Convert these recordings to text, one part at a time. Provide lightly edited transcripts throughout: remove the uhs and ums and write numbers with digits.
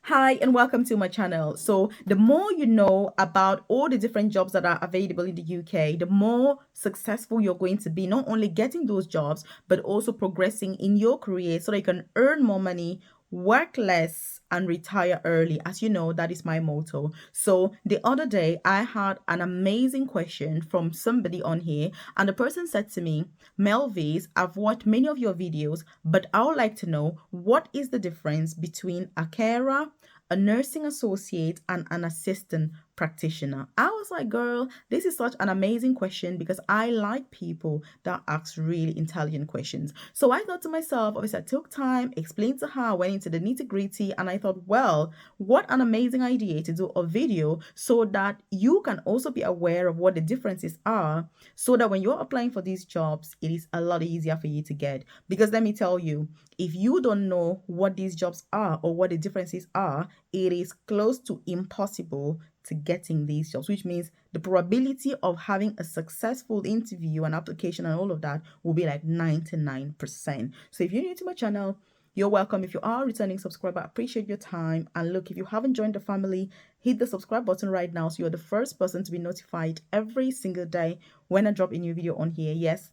Hi and welcome to my channel. So the more you know about all the different jobs that are available in the UK, the more successful you're going to be, not only getting those jobs, but also progressing in your career so that you can earn more money, work less, and retire early. As you know, that is my motto. So the other day, I had an amazing question from somebody on here, and the person said to me, Melvis, I've watched many of your videos, but I would like to know what is the difference between a carer, a nursing associate, and an assistant practitioner. I was like, girl, this is such an amazing question because I like people that ask really intelligent questions. So I thought to myself, obviously, I took time, explained to her, went into the nitty gritty, and I thought, well, what an amazing idea to do a video so that you can also be aware of what the differences are, so that when you're applying for these jobs, it is a lot easier for you to get. Because let me tell you, if you don't know what these jobs are or what the differences are, it is close to impossible to getting these jobs, which means the probability of having a successful interview and application and all of that will be like 99%. So if you're new to my channel, you're welcome. If you are a returning subscriber, I appreciate your time. And look, if you haven't joined the family, hit the subscribe button right now so you're the first person to be notified every single day when I drop a new video on here. Yes,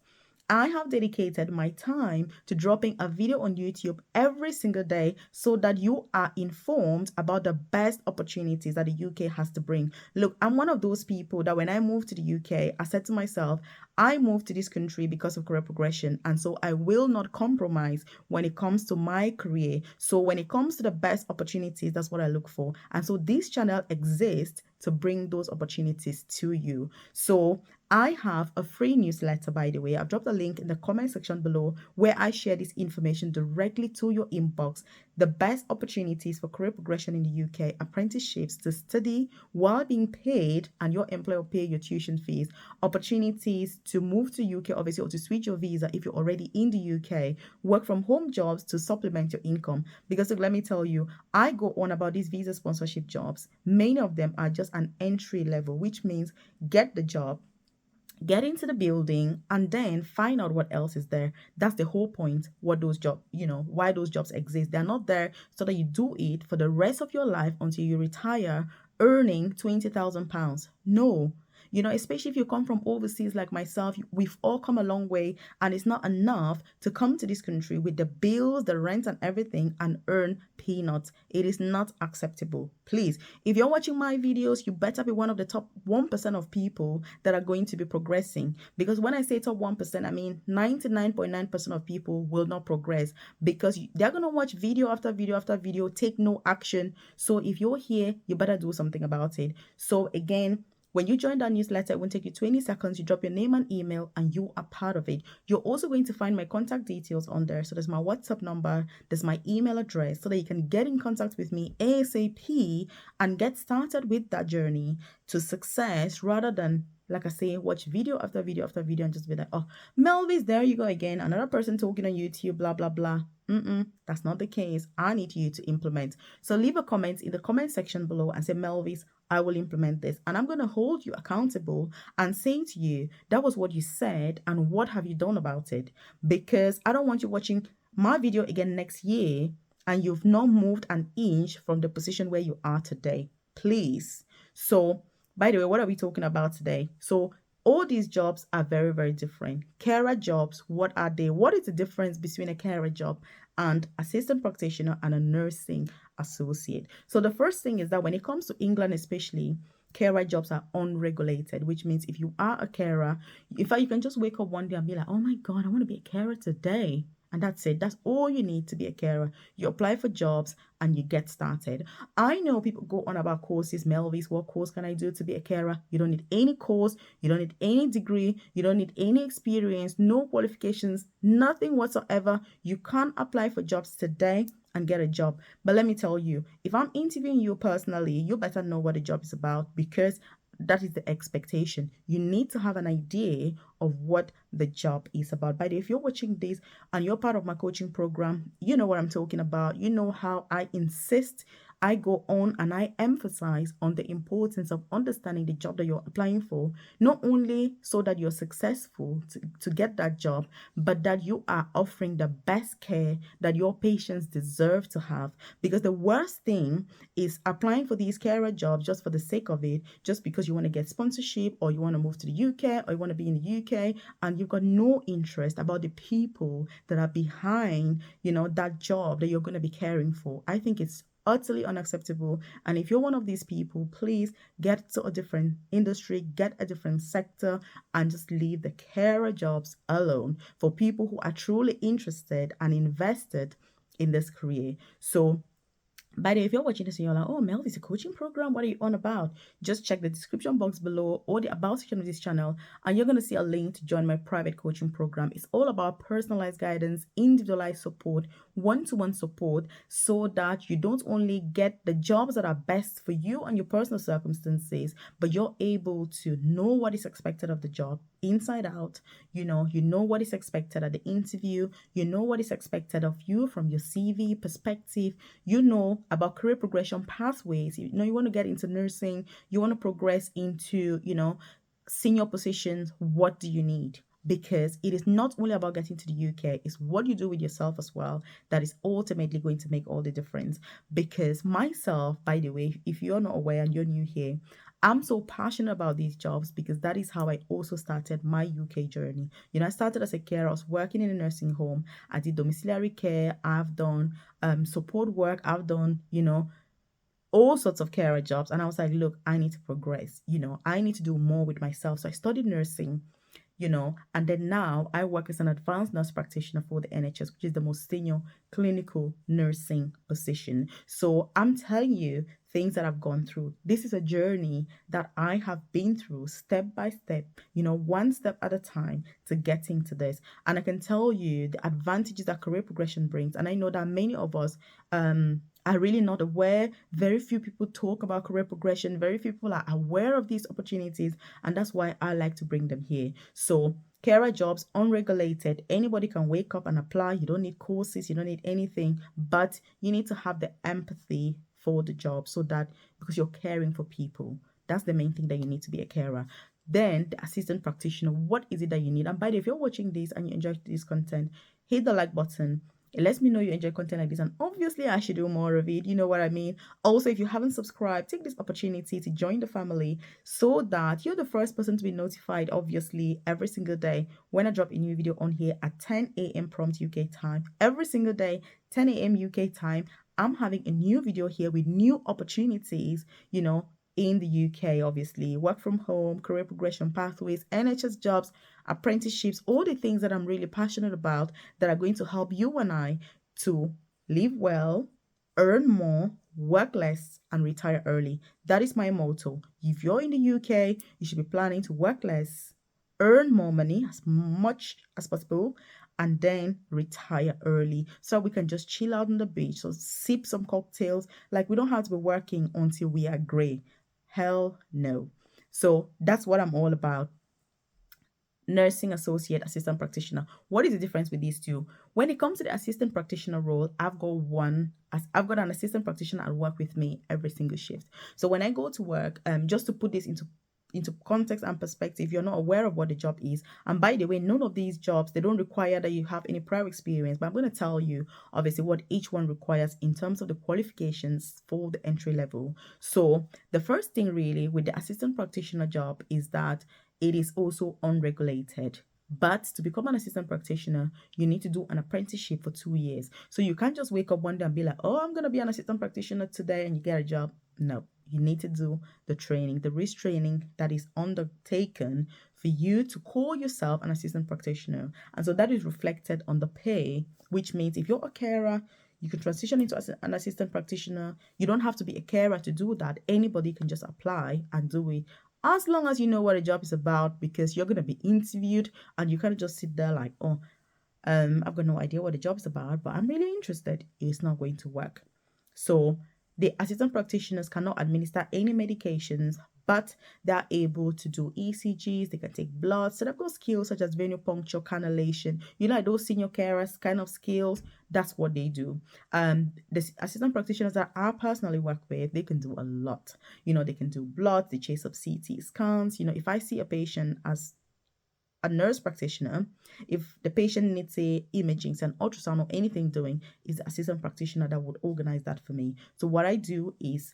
I have dedicated my time to dropping a video on YouTube every single day so that you are informed about the best opportunities that the UK has to bring. Look, I'm one of those people that when I moved to the UK, I said to myself, I moved to this country because of career progression, and so I will not compromise when it comes to my career. So when it comes to the best opportunities, that's what I look for. And so this channel exists to bring those opportunities to you. So I have a free newsletter, by the way. I've dropped a link in the comment section below where I share this information directly to your inbox. The best opportunities for career progression in the UK, apprenticeships to study while being paid, and your employer will pay your tuition fees, opportunities to move to UK, obviously, or to switch your visa if you're already in the UK, work from home jobs to supplement your income. Because look, let me tell you, I go on about these visa sponsorship jobs. Many of them are just an entry level, which means get the job, get into the building, and then find out what else is there. That's the whole point. What those jobs, why those jobs exist. They're not there so that you do it for the rest of your life until you retire earning £20,000. No. Especially if you come from overseas like myself, we've all come a long way, and it's not enough to come to this country with the bills, the rent, and everything and earn peanuts. It is not acceptable. Please, if you're watching my videos, you better be one of the top 1% of people that are going to be progressing. Because when I say top 1%, I mean 99.9% of people will not progress because they're going to watch video after video after video, take no action. So if you're here, you better do something about it. So again, when you join that newsletter, it won't take you 20 seconds. You drop your name and email and you are part of it. You're also going to find my contact details on there. So there's my WhatsApp number, there's my email address so that you can get in contact with me ASAP and get started with that journey to success rather than, like I say, watch video after video after video and just be like, oh, Melvis, there you go again. Another person talking on YouTube, blah, blah, blah. That's not the case. I need you to implement. So leave a comment in the comment section below and say, Melvis, I will implement this. And I'm going to hold you accountable and say to you, that was what you said. And what have you done about it? Because I don't want you watching my video again next year and you've not moved an inch from the position where you are today. Please. So, by the way, what are we talking about today? So, all these jobs are very, very different. Carer jobs, what are they? What is the difference between a carer job and assistant practitioner and a nursing associate? So the first thing is that when it comes to England especially, carer jobs are unregulated, which means if you are a carer, in fact, you can just wake up one day and be like, oh my God, I want to be a carer today. And that's it. That's all you need to be a carer. You apply for jobs and you get started. I know people go on about courses. Melvis, what course can I do to be a carer? You don't need any course. You don't need any degree. You don't need any experience, no qualifications, nothing whatsoever. You can't apply for jobs today and get a job. But let me tell you, if I'm interviewing you personally, you better know what the job is about because that is the expectation. You need to have an idea of what the job is about. By the way, if you're watching this and you're part of my coaching program, you know what I'm talking about. You know how I insist I go on and I emphasize on the importance of understanding the job that you're applying for, not only so that you're successful to get that job, but that you are offering the best care that your patients deserve to have. Because the worst thing is applying for these carer jobs just for the sake of it, just because you want to get sponsorship or you want to move to the UK or you want to be in the UK, and you've got no interest about the people that are behind, that job that you're going to be caring for. I think it's utterly unacceptable. And if you're one of these people, please get to a different industry, get a different sector, and just leave the carer jobs alone for people who are truly interested and invested in this career. So by the way, if you're watching this and you're like, oh, Mel, this is a coaching program, what are you on about? Just check the description box below or the about section of this channel, and you're going to see a link to join my private coaching program. It's all about personalized guidance, individualized support, one-to-one support, so that you don't only get the jobs that are best for you and your personal circumstances, but you're able to know what is expected of the job inside out. You know what is expected at the interview, you know what is expected of you from your CV perspective, about career progression pathways. You want to get into nursing, you want to progress into, senior positions. What do you need? Because it is not only about getting to the UK, it's what you do with yourself as well that is ultimately going to make all the difference. Because myself, by the way, if you're not aware and you're new here, I'm so passionate about these jobs because that is how I also started my UK journey. I started as a carer. I was working in a nursing home. I did domiciliary care. I've done support work. I've done, all sorts of carer jobs. And I was like, look, I need to progress. I need to do more with myself. So I studied nursing, and then now I work as an advanced nurse practitioner for the NHS, which is the most senior clinical nursing position. So I'm telling you things that I've gone through. This is a journey that I have been through step by step, one step at a time to getting to this. And I can tell you the advantages that career progression brings. And I know that many of us are really not aware. Very few people talk about career progression. Very few people are aware of these opportunities. And that's why I like to bring them here. So carer jobs, unregulated, anybody can wake up and apply. You don't need courses, you don't need anything, but you need to have the empathy for the job, so that because you're caring for people, that's the main thing that you need to be a carer. Then the assistant practitioner, what is it that you need? And by the way, if you're watching this and you enjoy this content, hit the like button. It lets me know you enjoy content like this, and obviously I should do more of it. You know what I mean? Also, if you haven't subscribed, take this opportunity to join the family so that you're the first person to be notified, obviously, every single day when I drop a new video on here at 10 a.m. prompt UK time. Every single day, 10 a.m. UK time, I'm having a new video here with new opportunities, in the UK, obviously, work from home, career progression pathways, NHS jobs, apprenticeships, all the things that I'm really passionate about that are going to help you and I to live well, earn more, work less, and retire early. That is my motto. If you're in the UK, you should be planning to work less, earn more money as much as possible, and then retire early so we can just chill out on the beach. So sip some cocktails. Like, we don't have to be working until we are gray. Hell no. So that's what I'm all about. Nursing associate, assistant practitioner. What is the difference with these two? When it comes to the assistant practitioner role, I've got an assistant practitioner at work with me every single shift. So when I go to work, just to put this into context and perspective, you're not aware of what the job is. And by the way, none of these jobs, they don't require that you have any prior experience, but I'm going to tell you obviously what each one requires in terms of the qualifications for the entry level. So the first thing really with the assistant practitioner job is that it is also unregulated. But to become an assistant practitioner, you need to do an apprenticeship for 2 years. So you can't just wake up one day and be like, oh, I'm going to be an assistant practitioner today and you get a job. No, you need to do the training, the risk training that is undertaken for you to call yourself an assistant practitioner. And so that is reflected on the pay, which means if you're a carer, you can transition into an assistant practitioner. You don't have to be a carer to do that. Anybody can just apply and do it, as long as you know what a job is about, because you're going to be interviewed and you can't just sit there like, oh, I've got no idea what the job is about, but I'm really interested. It's not going to work. So The assistant practitioners cannot administer any medications, but they're able to do ECGs, they can take blood. So they've got skills such as venipuncture, cannulation, like those senior carers kind of skills. That's what they do. The assistant practitioners that I personally work with, they can do a lot. They can do blood, they chase up CT scans. If I see a patient as a nurse practitioner, if the patient needs a imaging, an ultrasound or anything doing, is the assistant practitioner that would organize that for me. So what I do is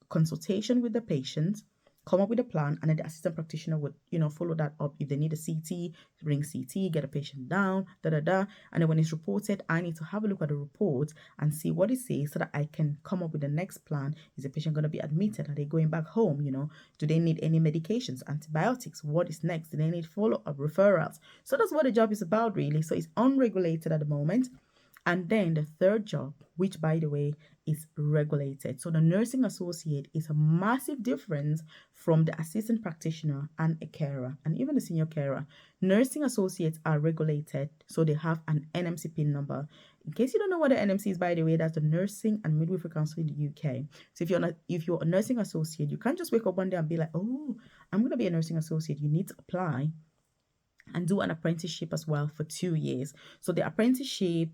consultation with the patient, come up with a plan, and then the assistant practitioner would, follow that up. If they need a CT, bring CT, get a patient down, and then when it's reported, I need to have a look at the report and see what it says so that I can come up with the next plan. Is the patient going to be admitted? Are they going back home? Do they need any medications, antibiotics? What is next? Do they need follow-up referrals? So that's what the job is about, really. So it's unregulated at the moment. And then the third job, which by the way is regulated. So the nursing associate is a massive difference from the assistant practitioner and a carer, and even the senior carer. Nursing associates are regulated, so they have an NMC PIN number. In case you don't know what the NMC is, by the way, that's the Nursing and Midwifery Council in the UK. So if you're a nursing associate, you can't just wake up one day and be like, oh, I'm going to be a nursing associate. You need to apply and do an apprenticeship as well for 2 years. So the apprenticeship,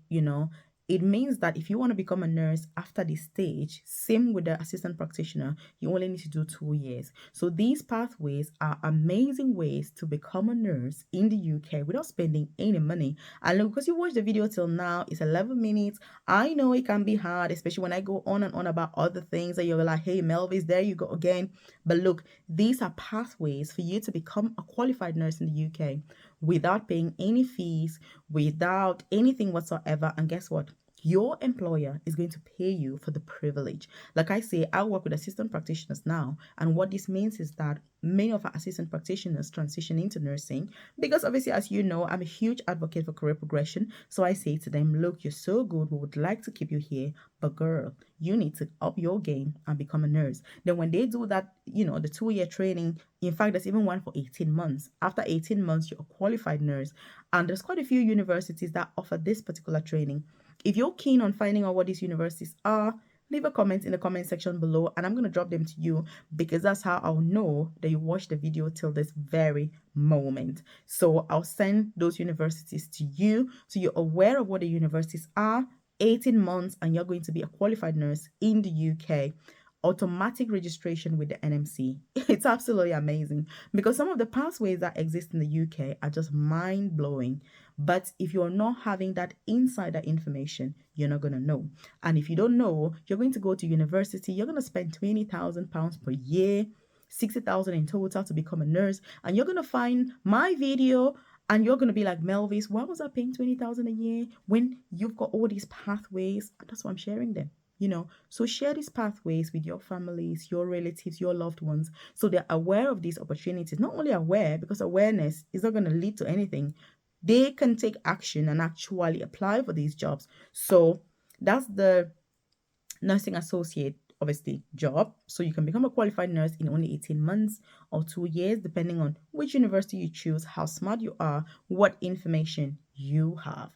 it means that if you want to become a nurse after this stage, same with the assistant practitioner, you only need to do 2 years. So these pathways are amazing ways to become a nurse in the UK without spending any money. And because you watched the video till now, it's 11 minutes. I know it can be hard, especially when I go on and on about other things and you're like, hey, Melvis, there you go again. But look, these are pathways for you to become a qualified nurse in the UK without paying any fees, without anything whatsoever. And guess what? Your employer is going to pay you for the privilege. Like I say, I work with assistant practitioners now. And what this means is that many of our assistant practitioners transition into nursing because obviously, as you know, I'm a huge advocate for career progression. So I say to them, look, you're so good. We would like to keep you here. But girl, you need to up your game and become a nurse. Then when they do that, the 2-year training, in fact, there's even one for 18 months. After 18 months, you're a qualified nurse. And there's quite a few universities that offer this particular training. If you're keen on finding out what these universities are, leave a comment in the comment section below and I'm going to drop them to you because that's how I'll know that you watched the video till this very moment. So I'll send those universities to you so you're aware of what the universities are. 18 months and you're going to be a qualified nurse in the UK. Automatic registration with the NMC. It's absolutely amazing because some of the pathways that exist in the UK are just mind-blowing. But if you're not having that insider information, you're not going to know. And if you don't know, you're going to go to university, you're going to spend £20,000 per year, 60,000 in total to become a nurse. And you're going to find my video and you're going to be like, Melvis, why was I paying 20,000 a year when you've got all these pathways? That's why I'm sharing them. So share these pathways with your families, your relatives, your loved ones, so they're aware of these opportunities. Not only aware, because awareness is not going to lead to anything. They can take action and actually apply for these jobs. So that's the nursing associate, obviously, job. So you can become a qualified nurse in only 18 months or 2 years, depending on which university you choose, how smart you are, what information you have.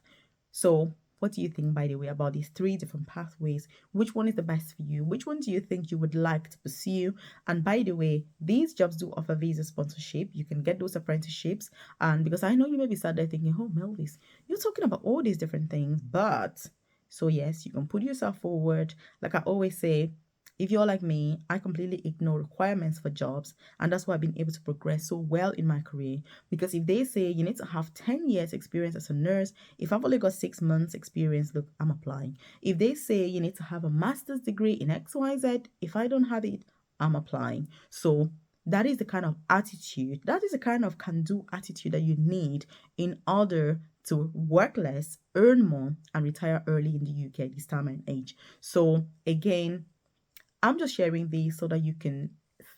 So what do you think, by the way, about these 3 different pathways? Which one is the best for you? Which one do you think you would like to pursue? And by the way, these jobs do offer visa sponsorship. You can get those apprenticeships. And because I know you may be sat there thinking, oh, Melvis, you're talking about all these different things. But so yes, you can put yourself forward. Like I always say, if you're like me, I completely ignore requirements for jobs, and that's why I've been able to progress so well in my career. Because if they say you need to have 10 years experience as a nurse, if I've only got 6 months experience, look, I'm applying. If they say you need to have a master's degree in XYZ, if I don't have it, I'm applying. So that is the kind of attitude, that is the kind of can-do attitude that you need in order to work less, earn more, and retire early in the UK this time and age. So again, I'm just sharing these so that you can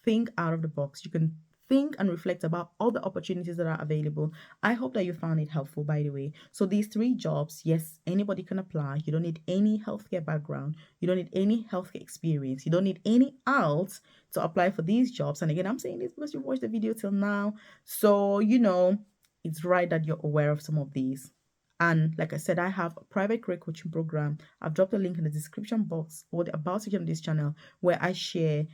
think out of the box. You can think and reflect about all the opportunities that are available. I hope that you found it helpful, by the way. So these 3 jobs, yes, anybody can apply. You don't need any healthcare background. You don't need any healthcare experience. You don't need any else to apply for these jobs. And again, I'm saying this because you watched the video till now. So, it's right that you're aware of some of these. And like I said, I have a private career coaching program. I've dropped a link in the description box or the about section of this channel where I share,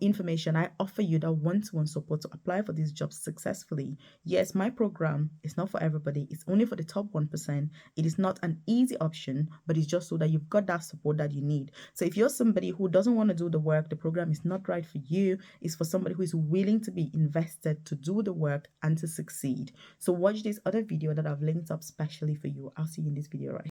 information. I offer you that one-to-one support to apply for these jobs successfully. Yes, my program is not for everybody. It's only for the top 1%. It is not an easy option, but it's just so that you've got that support that you need. So if you're somebody who doesn't want to do the work, the program is not right for you. It's for somebody who is willing to be invested to do the work and to succeed. So watch this other video that I've linked up specially for you. I'll see you in this video right